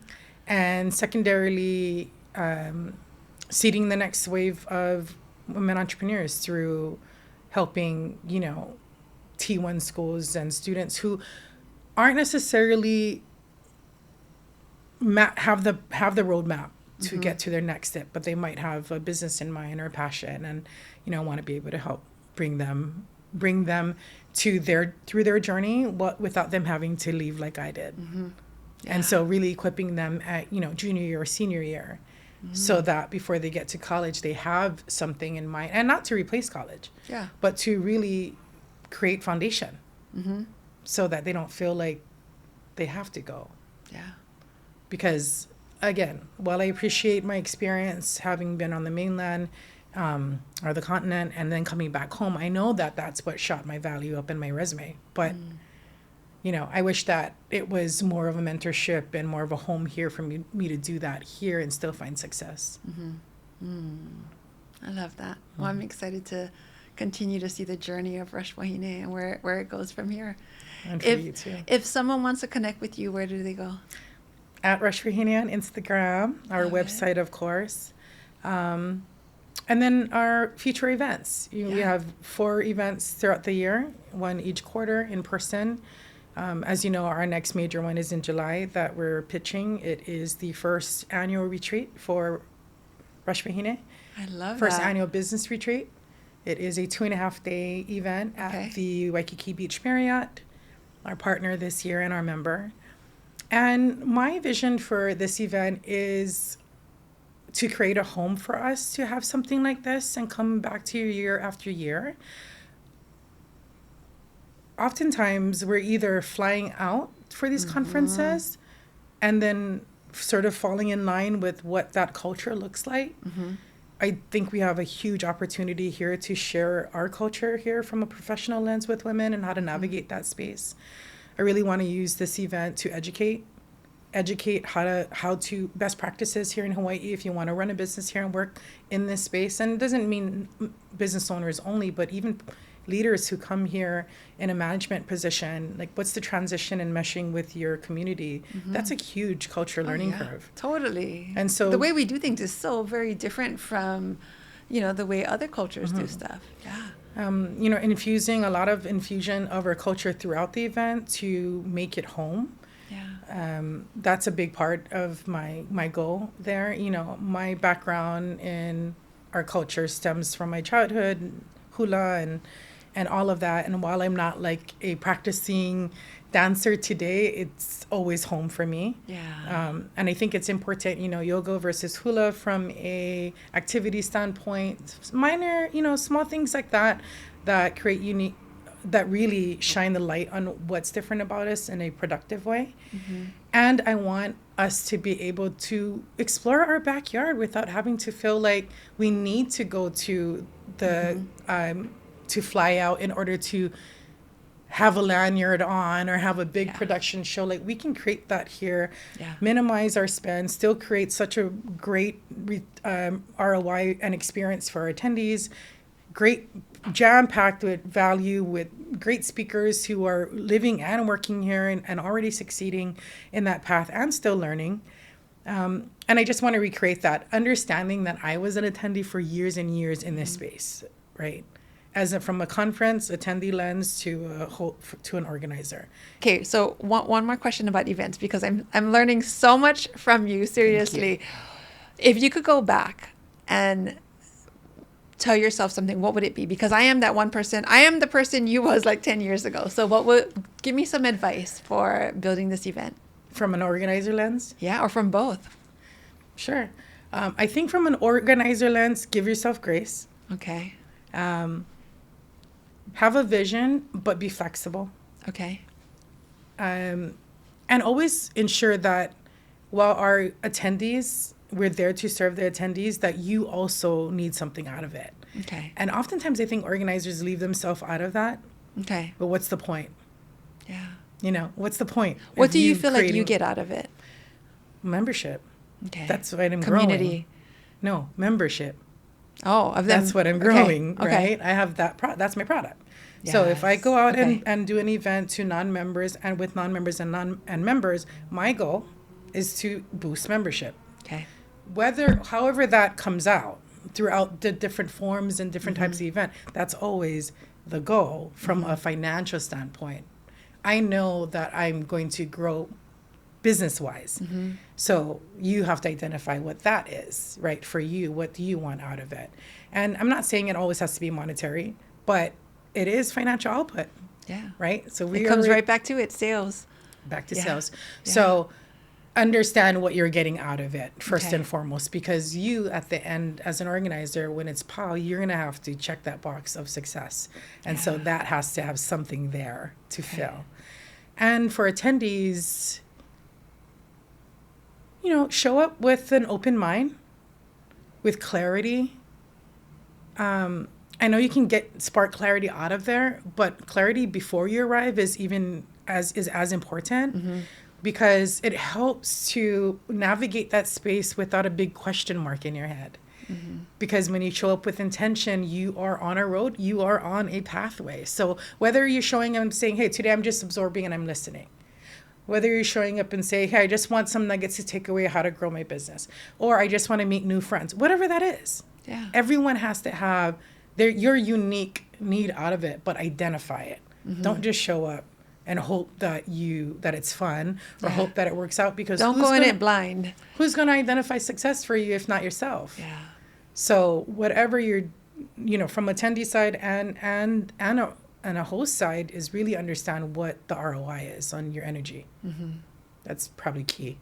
And secondarily, seeding the next wave of women entrepreneurs through helping, T1 schools and students who aren't necessarily have the roadmap to get to their next step, but they might have a business in mind or a passion and, want to be able to help bring them to through their journey without them having to leave like I did. Yeah. And so really equipping them at, junior year or senior year so that before they get to college, they have something in mind, and not to replace college, but to really create foundation so that they don't feel like they have to go. Yeah. Because again, while I appreciate my experience having been on the mainland or the continent and then coming back home, I know that that's what shot my value up in my resume. But, I wish that it was more of a mentorship and more of a home here for me to do that here and still find success. I love that. Well, I'm excited to continue to see the journey of Rosh Wahine and where it goes from here. And for you too. If someone wants to connect with you, where do they go? At Rosh Wahine on Instagram, our website, of course. And then our future events. We have 4 events throughout the year, 1 each quarter in person. As you know, our next major one is in July that we're pitching. It is the first annual retreat for Rosh Wahine. I love First that. annual business retreat. It is a 2.5-day event at the Waikiki Beach Marriott, our partner this year and our member. And my vision for this event is to create a home for us to have something like this and come back to year after year. Oftentimes, we're either flying out for these conferences and then sort of falling in line with what that culture looks like. I think we have a huge opportunity here to share our culture here from a professional lens with women and how to navigate that space. I really want to use this event to educate how to best practices here in Hawaii if you want to run a business here and work in this space. And it doesn't mean business owners only, but even leaders who come here in a management position, like what's the transition and meshing with your community? That's a huge culture learning curve. Totally. And so the way we do things is so very different from, the way other cultures do stuff. Yeah. Infusing a lot of infusion of our culture throughout the event to make it home. Yeah. That's a big part of my goal there. My background in our culture stems from my childhood, hula and all of that. And while I'm not like a practicing dancer today, it's always home for me. Yeah. And I think it's important, yoga versus hula from a activity standpoint, minor, small things like that create unique, that really shine the light on what's different about us in a productive way. And I want us to be able to explore our backyard without having to feel like we need to go to the to fly out in order to have a lanyard on or have a big production show. Like, we can create that here, minimize our spend, still create such a great ROI and experience for our attendees, great jam-packed with value, with great speakers who are living and working here and already succeeding in that path and still learning. And I just want to recreate that, understanding that I was an attendee for years and years in this space, right? From a conference attendee lens to an organizer. Okay, so one more question about events, because I'm learning so much from you, seriously. If you could go back and tell yourself something, what would it be? Because I am that one person. I am the person you was like 10 years ago. So give me some advice for building this event? From an organizer lens? Yeah, or from both. Sure. I think from an organizer lens, give yourself grace. Okay. Have a vision, but be flexible. Okay. And always ensure that while our attendees, we're there to serve the attendees, that you also need something out of it. Okay. And oftentimes I think organizers leave themselves out of that. Okay. But what's the point? Yeah. What's the point? What do you feel like you get out of it? Membership. Okay. That's what I'm Community. growing. No, membership. Oh, of them. That's what I'm growing, okay. right? I have that. That's my product. Yes. So if I go out and do an event to non-members and with non-members and members, my goal is to boost membership. Okay. However that comes out throughout the different forms and different types of event, that's always the goal from a financial standpoint. I know that I'm going to grow business-wise. So you have to identify what that is, right? For you, what do you want out of it? And I'm not saying it always has to be monetary, but it is financial output. Yeah. Right? So it comes right back to it, sales. Back to sales. Yeah. So understand what you're getting out of it first and foremost, because you at the end as an organizer, when it's POW, you're going to have to check that box of success. And so that has to have something there to fill. And for attendees, show up with an open mind, with clarity. I know you can spark clarity out of there, but clarity before you arrive is as important, because it helps to navigate that space without a big question mark in your head. Because when you show up with intention, you are on a road, you are on a pathway. So whether you're showing up and saying, hey, today I'm just absorbing and I'm listening. Whether you're showing up and say, hey, I just want some nuggets to take away how to grow my business. Or I just want to meet new friends. Whatever that is. Yeah. Everyone has to have your unique need out of it, but identify it. Don't just show up and hope that it's fun or hope that it works out, because don't go in it blind. Who's going to identify success for you if not yourself? Yeah. So whatever you're, from attendee side and a host side, is really understand what the ROI is on your energy. That's probably key.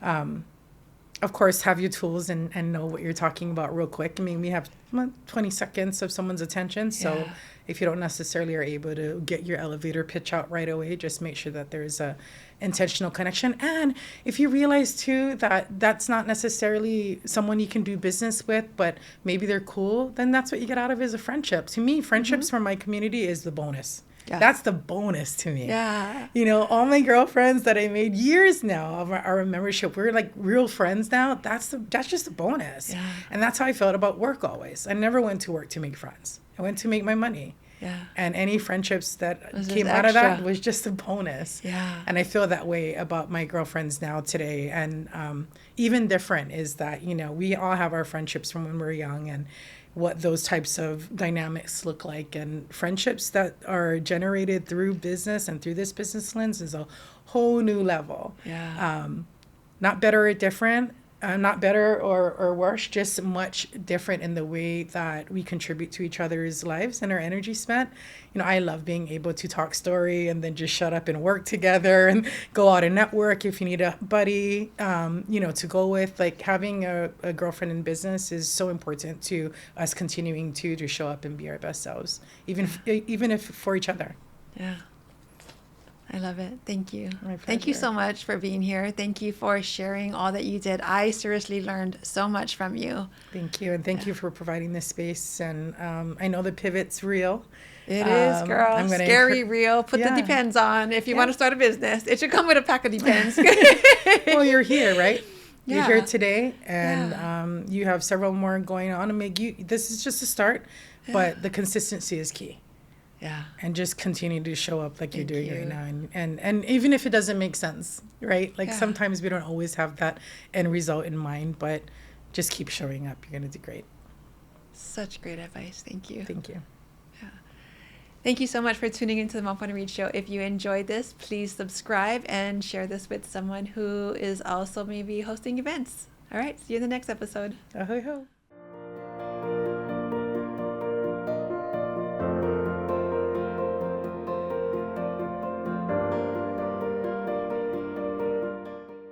Of course, have your tools and know what you're talking about real quick. I mean, we have 20 seconds of someone's attention. So if you don't necessarily are able to get your elevator pitch out right away, just make sure that there's a intentional connection. And if you realize too that that's not necessarily someone you can do business with, but maybe they're cool, then that's what you get out of is a friendship. To me, friendships from my community is the bonus. Yeah. That's the bonus to me. Yeah. All my girlfriends that I made years now of our membership, we're like real friends now. That's just a bonus. Yeah. And that's how I felt about work always. I never went to work to make friends. I went to make my money. Yeah. And any friendships that came out of that was just a bonus. Yeah. And I feel that way about my girlfriends now today. And even different is that, we all have our friendships from when we were young and what those types of dynamics look like. And friendships that are generated through business and through this business lens is a whole new level. Yeah. Not better or different. not better or worse, just much different in the way that we contribute to each other's lives and our energy spent. I love being able to talk story and then just shut up and work together and go out and network if you need a buddy, to go with. Like having a girlfriend in business is so important to us continuing to show up and be our best selves, even if for each other. Yeah. I love it. Thank you. My Thank you pleasure. so much for being here. Thank you for sharing all that you did. I seriously learned so much from you. Thank you. And thank you for providing this space. And I know the pivot's real. It is, girl. I'm gonna Scary, real. Put Yeah. the Depends on. If you Yeah. want to start a business, it should come with a pack of Depends. Well, you're here, right? You're Yeah. here today, and Yeah. you have several more going on. This is just a start, but the consistency is key. Yeah. And just continue to show up like Thank you're doing you. right now. And even if it doesn't make sense, right? Like Yeah. sometimes we don't always have that end result in mind, but just keep showing up. You're going to do great. Such great advice. Thank you. Thank you. Thank you so much for tuning into the Mom Want to Read show. If you enjoyed this, please subscribe and share this with someone who is also maybe hosting events. All right. See you in the next episode. Ahoy ho.